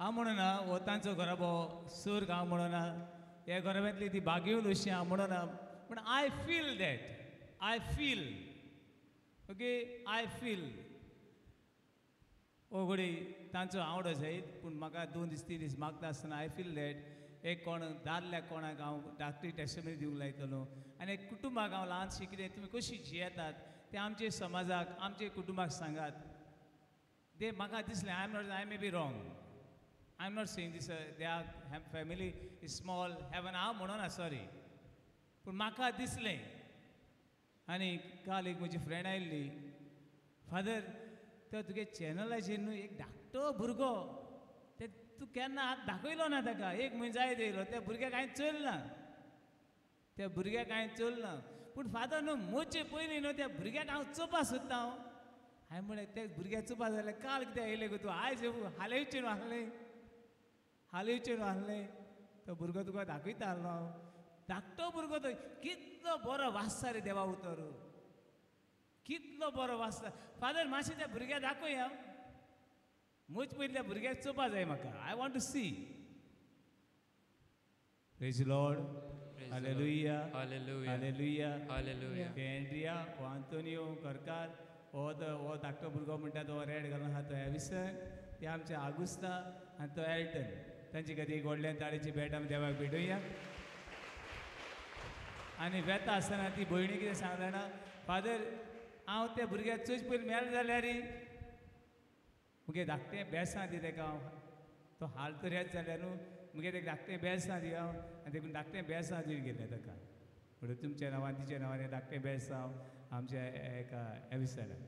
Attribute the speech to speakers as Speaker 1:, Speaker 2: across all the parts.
Speaker 1: हांव म्हणूना हो तांचो घराबो सूर हांव म्हणूना हे घराब्यांतली ती बागेवून अशी हांव म्हणूना पूण I feel that I feel okay I feel हो घडी तांचो आवड जायत पूण म्हाका 2 दीस 3 दीस मागता आसतना आय फील दॅट एक कोण दादल्या कोणाक हांव डाक्टरी टेस्टमनी दिवंक लायतलो आनी एक कुटुंबाक हांव ल्हानशी कितें तुमी कशी जियेतात तें आमचे समाजाक आमचे कुटुंबाक सांगात ते म्हाका दिसलें I may be wrong I am not saying this they are family is small हॅवन हांव म्हणूना सॉरी पूण म्हाका दिसलें आनी काल एक म्हजी फ्रेंड आयिल्ली फादर तो तुगे चॅनलाचेर न्हू एक धाकटो भुरगो ते तूं केन्ना हात दाखयलो ना ताका एक म्हयनो जायत येयलो त्या भुरग्याक कांय चल ना त्या भुरग्याक कांय चल ना पूण फादर न्हू मोचे पयलीं न्हू त्या भुरग्याक हांव चोपा सोदता हांवें म्हळें त्या भुरग्याक चोपा जाल्यार काल कित्याक येयलें गो तूं आयज हालयचें न्हू आहलें हालयचें न्हू आहलें तो भुरगो तुका दाखयता आहलो हांव धाकटो भुरगो तो कितलो बरो वाचता रे देवा उतर कितलो बरो वाचता फादर मातशें त्या भुरग्याक दाखय हांव म्हजे पयलीं त्या भुरग्याक चोपा जाय म्हाका I want to see praise Lord hallelujah hallelujah
Speaker 2: Hallelujah.
Speaker 1: Andrea हो आंतोनियो करकार हो धाकटो भुरगो म्हणटा तो रेड घालून आहा तो एविसन ते आमचे आगुस्ता आनी तो एल्टन तांचे खातीर एक व्हडल्यान ताळेची भेट आमी देवाक भेटुया आनी वेता आसतना ती भयणी कितें सांगली जाणा फादर हांव त्या भुरग्याक चोच पयलीं मेळ जाल्यार मुगे धाकटें बेसां दी ताका हांव तो हाल तर येत जाल्यार न्हू मुगे तेका धाकटें बेसां दी हांव आनी देखून धाकटें बेसां दिवन गेलें ताका म्हणून तुमच्या नांवान तिच्या नांवान धाकटें बेसां हांव आमच्या एका एविसराक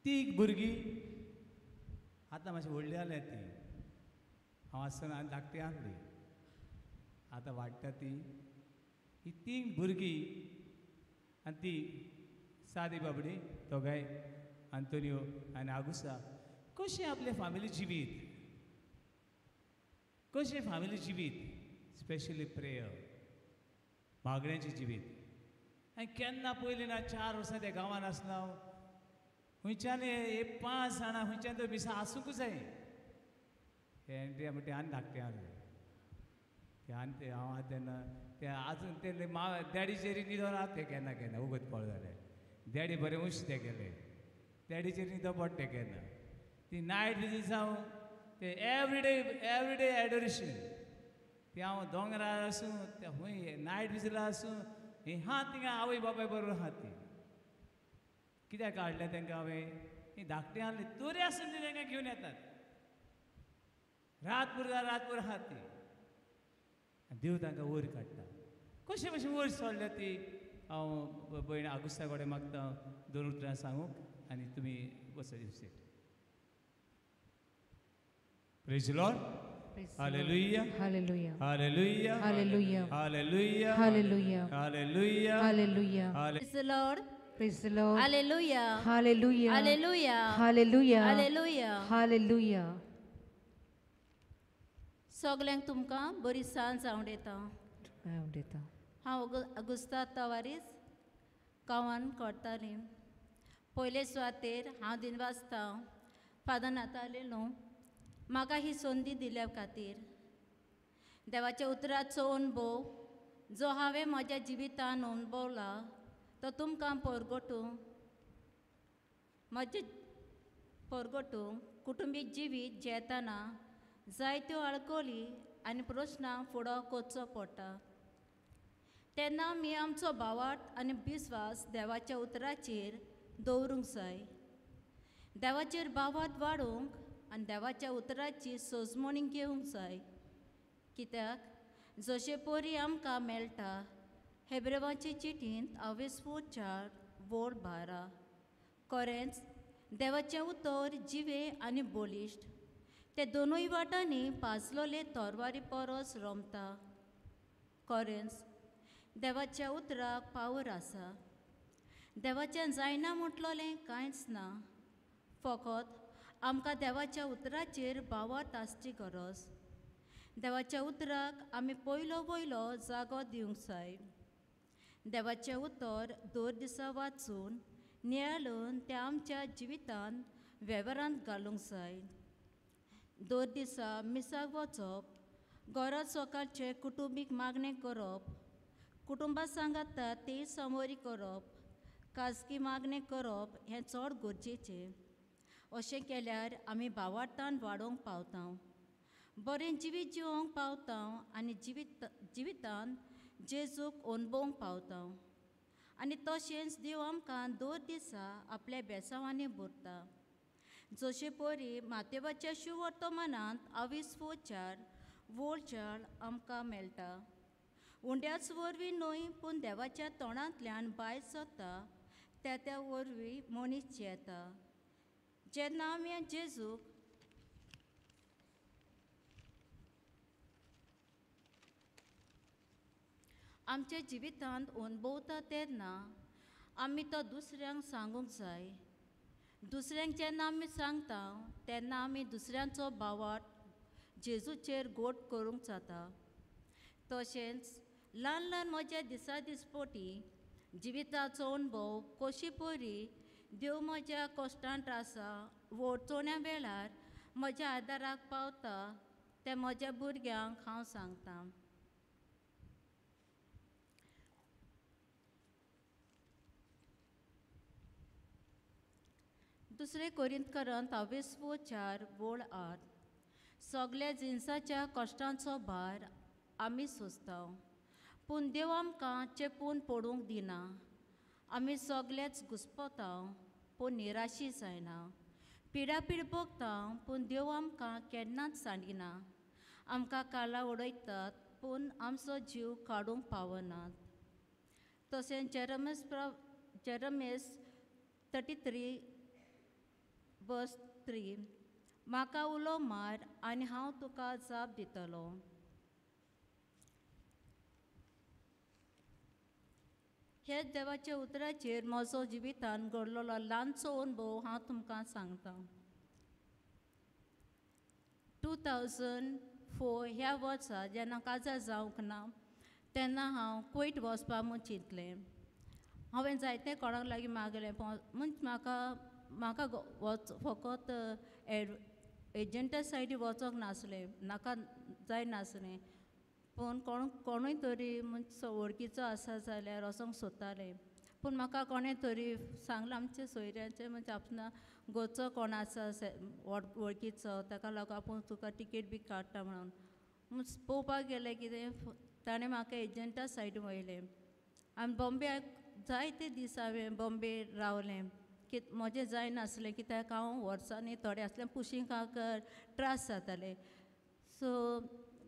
Speaker 1: ती भुरगीं आतां मातशी व्हडली जाल्यात ती हांव आसतना आनी धाकटी आहली आतां वाडटा ती ही 3 भुरगीं आनी ती सादी बाबडी दोगांय आंतोनियो आनी आगुसा कशें आपले फॅमिली जिवीत कशें फॅमिली जिवीत स्पेशली प्रेयर मागण्यांचें जिवीत हांवें केन्ना पयलीं ना 4 वर्सां त्या गांवांत आसना हांव खंयच्यान हे 5 जाणां खंयच्यान तो मिसा आसूंक जाय एंड्रिया म्हणटा आनी धाकटें आहलें ते आनी ते हांव आहा तेन्ना ते आजून ते डॅडीचेर न्हिदोन आहा ते केन्ना केन्ना उगत पळ जालें डॅडी बरें उश ते गेले डॅडीचेर न्हिदो पडटा केन्ना ती नायट विजीट जावं ते एवरीडे एडोरेशन ते हांव दोंगरार आसूं ते खंय नायट विजीला आसूं हे हा थिंगा आवय बापाय बरोबर आहा ती कित्याक काडलें तांकां हांवें ही धाकटें आहलें तोरी आसून ती तांकां घेवन येतात रातभर आहात ती देव तांकां वयर काडटा कशें भशेन वयर सोडल्या ती हांव भयण आगुस्ता कडेन मागता 2 उतरां सांगूंक आनी तुमी बसत दिवसेट praise Lord hallelujah
Speaker 3: Hallelujah.
Speaker 1: Hallelujah
Speaker 3: Hallelujah.
Speaker 1: Hallelujah
Speaker 3: Hallelujah.
Speaker 1: Hallelujah
Speaker 3: Hallelujah.
Speaker 2: Praise the Lord.
Speaker 3: Praise the Lord.
Speaker 2: Hallelujah.
Speaker 3: Hallelujah.
Speaker 2: Hallelujah.
Speaker 3: Hallelujah.
Speaker 2: Hallelujah.
Speaker 3: Hallelujah.
Speaker 2: सगल्यांक तुमकां बरी सांज हांव दिता
Speaker 3: हांव दिता
Speaker 2: हांव अगुस्ता तवारीस गांवान करतालीं पयले सुवातेर हांव दिनवासता फादर नाताले न्हू म्हाका ही संदी दिल्या खातीर देवाच्या उतराचो अनुभव जो हांवें म्हज्या जिवितान अणभवला तो तुमकां परगटूंक कुटुंबीक जिवीत जेतना जायत्यो आडकोली आनी प्रस्नांक फुडो करचो पडटा तेन्ना आमी आमचो भावार्थ आनी विस्वास देवाच्या उतराचेर दवरूंक जाय देवाचेर भावार्थ वाडोवंक आनी देवाच्या उतराची सोजमणी घेवंक जाय कित्याक जशे परी आमकां मेळटा हेब्रेवाचे चिठींत 24:4-12 खरेंच देवाचें उतर जिवे आनी बोलिश्ट ते दोनूय वाटांनी पाजलोले तोरवारी परस रमता खरेंच देवाच्या उतराक पावर आसा देवाचें जायना म्हटलोलें कांयच ना फकत आमकां देवाच्या उतराचेर भावार्थ आसची गरज देवाच्या उतराक आमी पयलो जागो दिवंक जाय. देवाचें उतर दर दिसा वाचून नियाळून तें आमच्या जिवितांत वेव्हारांत घालूंक जाय. दर दिसा मिसाक वचप, घरांत सकाळचें कुटुंबीक मागणें करप, कुटुंबा सांगाता ती समोरी करप, खाजगी मागणें करप हें चड गरजेचें. अशें केल्यार आमी भावार्थान वाडोवंक पावता, बरें जिवीत जिवंक पावता आनी जिवितांत जेजूक अणभवूंक पावता. आनी तशेंच देव आमकां दर दिसा आपल्या बेसांवांनी भरता. जशे परी मातेवाच्या शुवर्तमानांत 24 वोळचाल आमकां मेळटा. उंड्याच वरवीं न्हय पूण देवाच्या तोंडांतल्यान भायर सरता त्या वरवीं मनीस जियेता. जेन्ना आमी जेजूक आमच्या जिवितांत अणभवता तेन्ना आमी तो दुसऱ्यांक सांगूंक जाय. दुसऱ्यांक जेन्ना आमी सांगता तेन्ना आमी दुसऱ्यांचो भावार्थ जेजूचेर गोड करूंक जाता. तशेंच ल्हान ल्हान म्हज्या दिसपटी जिविताचो अणभव कशी परी देव म्हज्या कश्टांत त्रासा अडचण्या वेळार म्हज्या आदाराक पावता तें म्हज्या भुरग्यांक हांव सांगतां. दुसरे कोरिंथकारांत 4:8 सगल्या जिन्साच्या कश्टांचो भार आमी सोंसता, पूण देव आमकां चेपून पडूंक दिना. आमी सगळेच घुस्पता पूण निराशी जायना, पिडापीड भोगता पूण देव आमकां केन्नाच सांडिना. आमकां काला उडयतात पूण आमचो जीव काडूंक पावनात. तशेंच जेरमेस 33:3 म्हाका उलो मार आनी हांव तुका जाप दितलो. हेच देवाच्या उतराचेर म्हजो जिवितांत घडलोलो ल्हानसो अणभव हांव तुमकां सांगतां. 2004 ह्या वर्सा जेन्ना काजार जावंक ना तेन्ना हांव कुवेत वचपा म्हूण चिंतलें. हांवें जायते कोणाक लागीं मागलें म्हणजे म्हाका फकत एजंटा सायडीन वचोंक नासलें, नाका जायनासलें, पूण कोणूय तरी म्हणजे वळखीचो आसा जाल्यार वचोंक सोदतालें. पूण म्हाका कोणें तरी सांगलां आमच्या सोयऱ्यांचें म्हणजे आपणा गोचो कोण आसा वळखीचो ताका लागून आपूण तुका टिकेट बी काडटा म्हणून पळोवपाक गेलें. कितें ताणें म्हाका एजंटा सायडीन वयलें आनी बॉम्बे जायते दीस हांवें बॉम्बे रावलें. म्हजें जायनासलें कित्याक हांव वर्सांनी थोडें आसलें कुशिंगाक त्रास जाताले. सो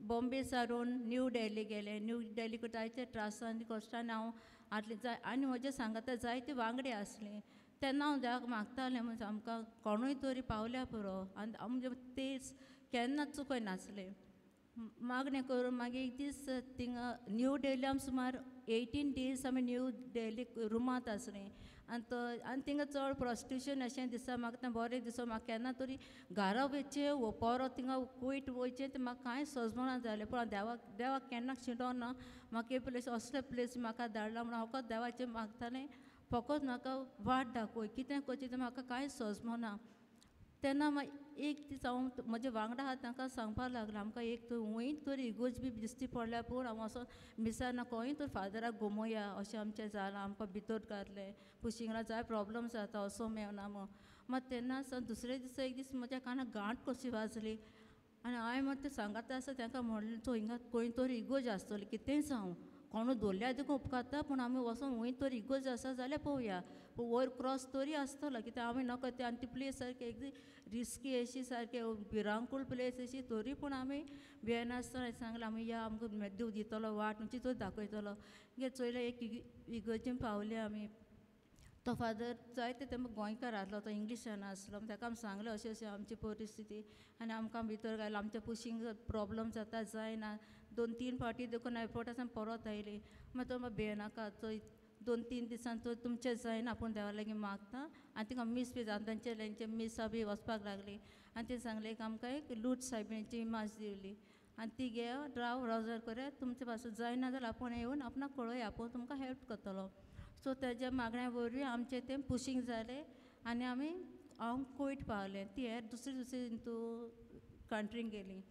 Speaker 2: बॉम्बे सारून न्यू डेली गेलें. न्यू डेलीक जायते त्रासांनी कश्टांनी हांव आसलें आनी म्हजे सांगाता जायते वांगडे आसले. तेन्ना हांव देवाक मागतालें म्हणजे आमकां कोणूय तरी पावल्या पुरो आनी म्हणजे तेच केन्नाच चुकय नासलें. मागणें करून मागीर एक दीस थिंगा न्यू डेली आमी सुमार 18 days आमी न्यू डेली रुमांत आसलीं आनी थिंगा चड प्रोस्टिट्यूशन अशें दिसा म्हाका तें बरें दिसो. म्हाका केन्ना तरी घरा वयचें वो परत थिंगा कुवेत वयचें तें म्हाका कांय सजमना जालें. पूण हांव देवाक केन्ना चिंतोना म्हाका एक प्लेस असले प्लेस म्हाका धाडला म्हणून हांव फकत देवाचें मागतालें फकत म्हाका वाट दाखय कितें करचें तें म्हाका कांय सजमना. तेन्ना एक दीस हांव म्हजे वांगडा आहा तांकां सांगपा लागलें आमकां एक हूंय तरी इगोज बी दिश्टी पडल्या पूण हांव वचोन मिसाना खंय तरी फादराक घुमोवया अशें आमचें जालां. आमकां भितर घातलें कुशिंगला जाय प्रॉब्लम जाता असो मेळना म्हणून. मात तेन्ना दुसरे दिसा एक दीस म्हज्या कानाक गांठ कशी वाजली आनी हांवें मात तें सांगाता आसा तांकां म्हणलें तो हिंगा खंय तरी इगोज आसतली कितेंय जावं कोणू दवरल्या देखून उपकारता पूण आमी वचोन हूंय तरी इगोज आसा जाल्यार पळोवया. पूण वयर क्रॉस तरी आसतलो कित्याक हांवें नकळो ते आनी ती प्लेस सारकी एकदम रिस्की अशी सारकी भिरांकूळ प्लेस अशी तरी पूण आमी भियेनासतना सांगलें आमी या आमकां देव दितलो वाट म्हणजे तो दाखयतलो. चोयल्यार एक इगर्जीन पावले आमी. तो फादर जायते ते गोंयकार आसलो तो इंग्लिशान आसलो. ताका आमी सांगलें अशें अशें आमची परिस्थिती आनी आमकां भितर घायलें आमच्या कुशींग प्रॉब्लम जाता जायना. 2-3 फावटी देखून एअरपोर्टासान परत आयली. मागीर तो भियेनाका चोय 2-3 दिसान चोय तुमचें जायना पूण देवा लागीं मागता आनी तिंगा मीस बी जाता तेंचे मिसा बी वचपाक लागली आनी ती सांगलें एक आमकां एक लूट सायबिणीची मास दिवली. आनी ती गे राव रजर करे तुमचे पासून जायना जाल्यार आपूण येवन आपणाक कळोया आपूण तुमकां हेल्प करतलो. सो तेज्या मागण्या वरवीं आमचें तें पुशींग जालें आनी आमी हांव कुयट पावलें. ती हेर दुसरी दुसरी इंतू कंट्रीन गेलीं.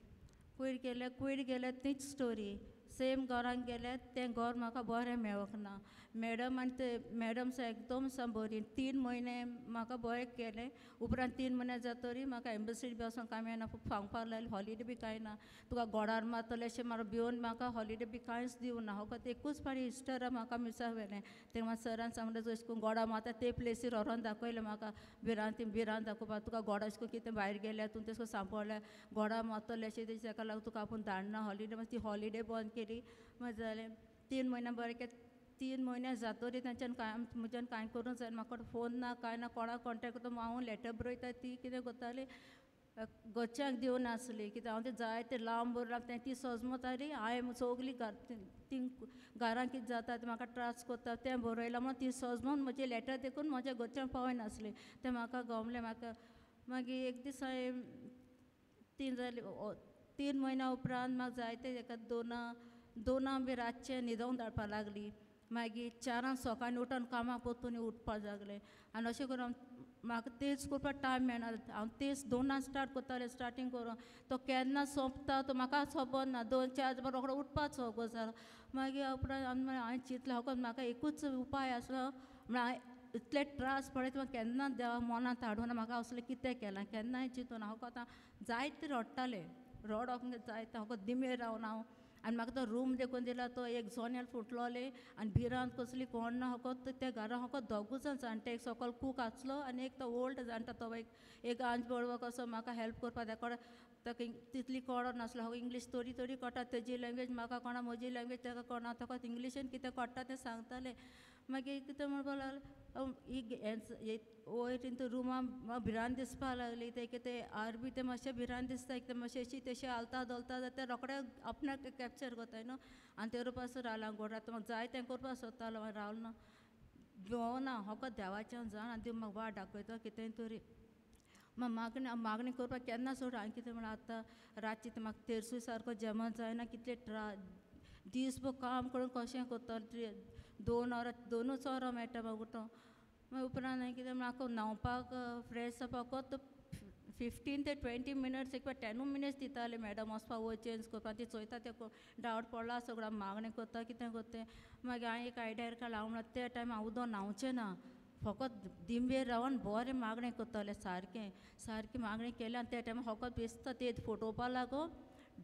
Speaker 2: कुयट गेले तीच स्टोरी. सेम घरान गेले तें घर म्हाका बरें मेळोंक ना. मॅडम आनी ते मॅडम एकदम सा बरी. 3 म्हयने म्हाका बरें केलें. उपरांत 3 म्हयने जातरी म्हाका एम्बसीड बी वचोंक कांय मेळना. सांगपाक लागली हॉलिडे बी कांय ना. तुका गोडार मारतले अशें म्हाका भिवन म्हाका हॉलिडे बी कांयच दिवं ना. फकत एकूच फावटी इस्टरा म्हाका मिसा व्हेलें. तें म्हाका सरान सांगलें अशें करून गोडा मारता ते प्लेसीर व्हरोन दाखयलें म्हाका. भिरांत दाखोवपाक तुका गोडा अशें करून कितें भायर गेल्या तूं तेश कोन्न सांपडल्या गोडा मारतले अशें तेका लागून तुका आपूण धाडना हॉलिडे. मागीर ती हॉलिडे बंद केली. मागीर जालें 3 म्हयने बरें केलें. 3 म्हयने जातरी तेंच्यान म्हज्यान कांय करूंक जायना. म्हाका फोन ना कांय ना. कोणाक कॉन्टेक्ट करता हांव लेटर बरयता ती कितें करताली घरच्यांक दिवन आसली. कित्याक हांव तें जाय तें लांब तें ती सजमताली. हांवें सगलीं तीं घरान कितें जाता तें म्हाका त्रास करता तें बरयलां म्हणून ती सजमून म्हजें लेटर देखून म्हज्या घरच्यांक पावयनासलीं. तें म्हाका गमलें. मागीर एक दीस हांवें 3 म्हयन्या उपरांत म्हाका जायते एका दोनां बी रातचें न्हिदोंक धाडपा लागली. मागीर 4 सकाळीं उठोन कामाक पोत्तून उठपा लागलें. आनी अशें करून म्हाका तेच करपाक टायम मेळना. हांव तेच 2 स्टार्ट करतालें स्टार्टींग करून. तो केन्ना सोंपता तो म्हाका खबर ना. 2-4 रोखडो उठपाचो गो जालो. मागीर उपरांत हांवें चिंतलें फकत म्हाका एकूच उपाय आसलो. म्हळ्यार हांवें इतले त्रास पळयत केन्ना देवा मनांत हाडूना. म्हाका असलें कितें केलां केन्नाय चिंतून हांव फकत जायते रडटालें. रडप जायते फकत दिमेर रावन हांव. आनी म्हाका तो रूम देखून दिला तो एक जनेल फुटलोलें आनी भिरांत कसली कोण ना. फकत त्या घरान फकत 2 जाण जाणटे. एक सकयल कूक आसलो आनी एक तो ओल्ड जाणटो तो एक आंज बळवो कसो म्हाका हेल्प करपा ताका तितली कळना नासलो. हांव इंग्लीश थोडी कळटा. तेजी लँग्वेज म्हाका कळना म्हजी लँग्वेज ताका कळना. फकत इंग्लिशीन कितें कळटा तें सांगतालें. मागीर कितें म्हणपा लागलें वयर इंतू रुमान भिरांत दिसपा लागली. ते कितें आरबी ते मातशें भिरांत दिसता. एकदम मातशें अशी तशें हालता दोलता जाल्यार ते रोखडे आपणाक कॅप्चर कोताय न्हू. आनी ते पासून रावलां घोड आतां म्हाका जाय तें करपा सोदतालो रावलो भोंवना फकत देवाचें जाण आनी देव म्हाका वाट दाखयता कितेंय तरी. मागणी करपाक केन्ना सोड. हांवें कितें म्हळ्यार आतां रातचें तें म्हाका तेरसूय सारको जेवण जायना. कितले दीसभर काम करून कशें करतलें. 2 वरां मेळटा म्हाका उठोवंक. मागीर उपरांत हांवें कितें म्हाका न्हांवपाक फ्रेश जावपाक फकत 15 ते 20 मिनट्स एक 10 मिनट्स दितालें मॅडम वचपाक वयर चेंज करपाक. ती चोयता तें डावट पडला सगळो मागणें करता कितें करता. मागीर हांवें एक आयडिया काडला. हांव म्हणल्यार त्या टायमार हांव उदक न्हांवचें ना. फकत दिंबेर रावन बरें मागणें करतलें सारकें मागणें केलें. आनी त्या टायमार फकत बेसता ते फोटोवपा लागून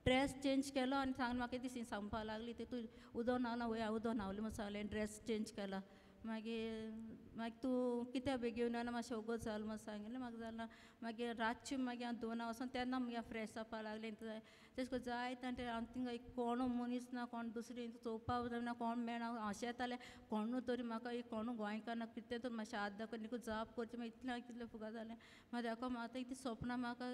Speaker 2: ड्रेस चेंज केलो आनी सांगलें म्हाका दिसी सांगपा लागली तितू उदक न्हांवना वय हांव उदक न्हांवलें म्हणून सांगलें. ड्रेस चेंज केला. मागीर तूं कित्याक बेगीन येवना मातशें वगत जालें म्हणून सांगिल्लें. म्हाका जालें मागीर रातचें मागीर हांव 2 वचोन तेन्ना मागीर फ्रेश जावपा लागलें. तेश कोन्न जायते आनी हांव थिंगा एक कोण मनीस ना कोण दुसरी चोवपा जायना कोण मेळना. अशें येतालें कोणू तरी म्हाका एक कोणू गोंयकार ना कितें तरी मातशें हात दाखय निकू जाप करचें. मागीर इतलें कितलें फुगा जालें. मागीर देखो आतां एक सपना म्हाका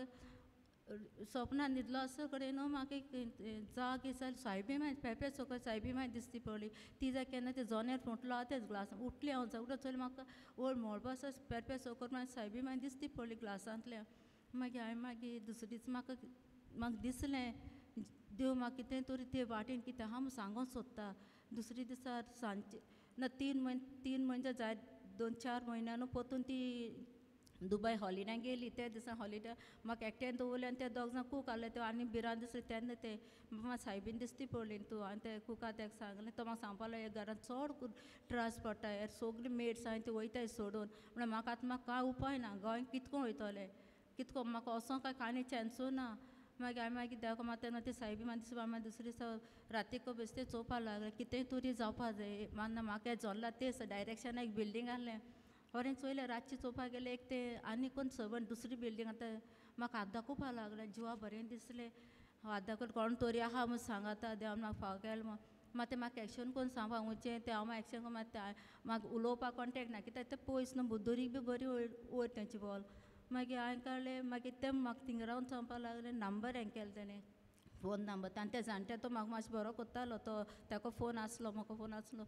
Speaker 2: सपना न्हिदलो आसता कडेन न्हू म्हाका एक जाग दिसताली सायबी माय पेपे सकयल सायबी माय दिसती पडली. ती जाय केन्ना तें जनेल फुटलो आहा तेच ग्लासान उठलें हांव उठलें चोयलें म्हाका वयर मळबो आसा पेपे सकयल मागीर सायबी माय दिसती पडली ग्लासांतल्यान. मागीर हांवें दुसरे दीस म्हाका दिसलें देव म्हाका कितें तरी ते वाटेन कितें आहा म्हूण सांगूंक सोदता. दुसरे दिसा सांजचे ना 3 म्हयने जाय 2-4 म्हयन्यान परतून ती दुबय हॉलिडेक गेली. त्या दिसा हॉलिडे म्हाका एकट्यान दवरलें आनी ते 2 जाण कूक आहले ते आनी भिरांत दिसलें. तेन्ना ते म्हाका सायबीन दिसती पडली तूं आनी ते कुका ताका सांगलें. तो म्हाका सांगपा लागलो ह्या घरांत चड त्रास पडटा. हेर सगलीं मेड्स हांवें ती वयताय सोडून म्हळ्यार म्हाका आतां म्हाका कांय उपाय ना. गोंय कितको वयतलें कितको म्हाका वचोंक कांय चान्सू ना. मागीर हांवें देवको मागीर ती सायबी मागीर दिसपा मागीर दुसरे दिसा रातीको बेश्टें चोवपा लागलें कितेंय तरी जावपा जाय. म्हाका जोल्ला तेच डायरेक्शन एक बिल्डींग आहलें. होरें चोयलें रातचें चोवपा गेलें एक तें आनी कोण सबंद दुसरी बिल्डींग आतां म्हाका हात दाखोवपा लागलें. जिवा बरें दिसलें. हात दाखोवन कोण तरी आहा म्हूण सांगाता देव म्हाका फाव केलें म्हूण. मागीर म्हाका एक्शन कोन्न सांगपा हुंयचें तें हांव एक्शन कोन्न मागीर म्हाका उलोवपाक कॉन्टेक्ट ना कित्याक तें पयस न्हू बुद्दुरीक बी बरी वयर तेंचे बॉल. मागीर हांवें काडलें मागीर तें म्हाका थिंगा रावन सांगपा लागलें नंबर हें केलें तेणें फोन नंबर आनी ते जाणटे तो म्हाका मातशें बरो कोत्तालो तो ताका फोन आसलो म्हाका फोन आसलो.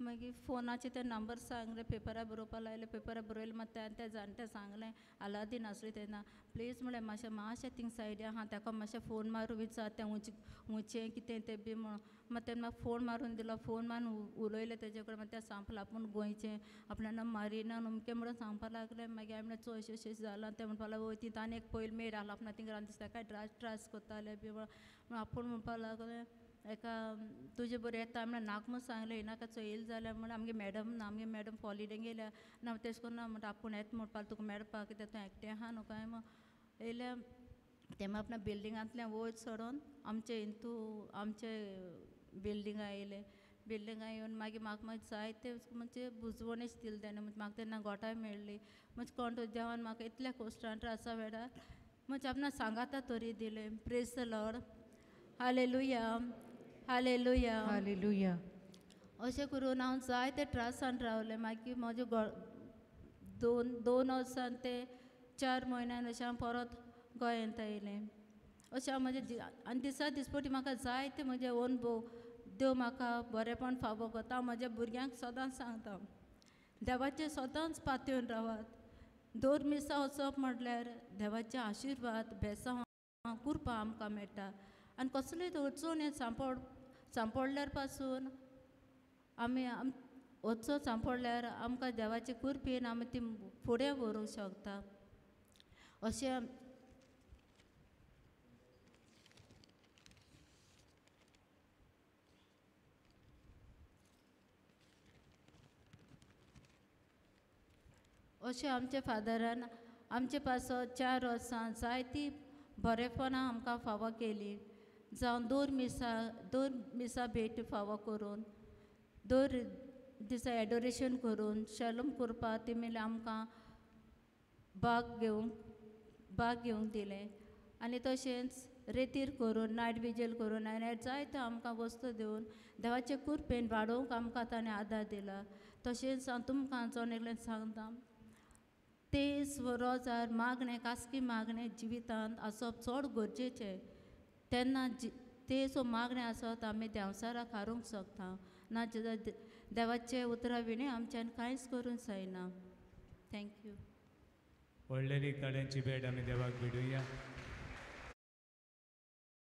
Speaker 2: मागीर फोनाचे ते नंबर सांगले पेपरा बरोवपा लायले पेपरा बरयले मागीर ते जाणटे सांगलें आलादीन आसलें तेन्ना प्लीज म्हळें मातशें थिंग सायडी आहा ताका मातशें फोन मारून विचार तें उंचें कितें तें बी म्हणून मागीर तेणें म्हाका फोन मारून दिलो फोन मारून उलयलें तेजे कडेन मागीर तें सांगलें आपूण गोंयचें आपणान मारिना अमकें म्हणून सांगपा लागलें मागीर हांवें म्हणलें चल अशें जालां तें म्हणपा लागलें वय तितून आनी एक पयलीं मेड आहलो आपणा थिंग रावन दिसता काय ट्रास कोत्ताले बी म्हणून आपूण म्हणपा लागलें एका तुजे बरें येता म्हणून नाका म्हूण सांगलें येनाका चो येयलें जाल्यार म्हणून आमगे मॅडम ना आमगे मॅडम हॉलिडेक गेल्या ना तेश कोन्न ना म्हणटा आपूण येता म्हणपा तुका मेळपा कित्याक तूं एकटें आहा न्हू काय म्हूण येयल्या तेन्ना आपणा बिल्डिंगांतल्यान वयर चडोन आमचे हितू आमचे बिल्डिंगा येयले बिल्डिंगा येवन मागीर म्हाका जायते म्हणजे बुजवणीच दिली तेणें म्हाका तेन्ना गोठाय मेळ्ळी म्हणजे कोण तूं देवान म्हाका इतल्या कोश्टांत आसा वेळार म्हणजे आपणा सांगाता तरी दिलें praise the Lord hallelujah hallelujah
Speaker 3: Hallelujah.
Speaker 2: अशें करून हांव जायते त्रासान रावलें मागीर म्हजे दोन वर्सां ते 4 म्हयन्यान अशें हांव परत गोंयांत येयलें अशें हांव म्हजें आनी दिसा दिसपटी म्हाका जायते म्हजे अनुभव देव म्हाका बरेंपण फावो करता हांव म्हज्या भुरग्यांक सदांच सांगता देवाचे सदांच पातयेवन रावात दर मिसा वचप म्हटल्यार देवाचे आशिर्वाद बेसांव कुरपा आमकां मेळटा आनी कसलेच अडचण सांपडल्यार पासून आमी वचो सांपडल्यार आमकां देवाचे कुरपेन आमी ती फुडें व्हरूंक शकता अशें अशें आमच्या फादरान आमचे पासत 4 वर्सां जायती बरेपणां आमकां फावो केली जावं दर मिसा भेट फावो करून दर दिसा एडोरेशन करून शॅलम करपा तेमी आमकां भाग घेवंक दिलें आनी तशेंच रेतीर करून नायट विजल करून आनी जायतो आमकां वस्तू दिवन देवाचे कुरपेन वाडोवंक आमकां ताणें आदार दिला तशेंच हांव तुमकां चोन एकलें सांगता तेज रोजार मागणें कास्की मागणें जिवितांत आसप चड गरजेचें तेन्ना तेजो मागणें आसत आमी देंवसाराक हारूंक शकता ना देवाचे उतरां विणें आमच्यान कांयच करूंक जायना थँक्यू
Speaker 1: व्हडलेली ताळ्यांची भेट आमी देवाक भिडुया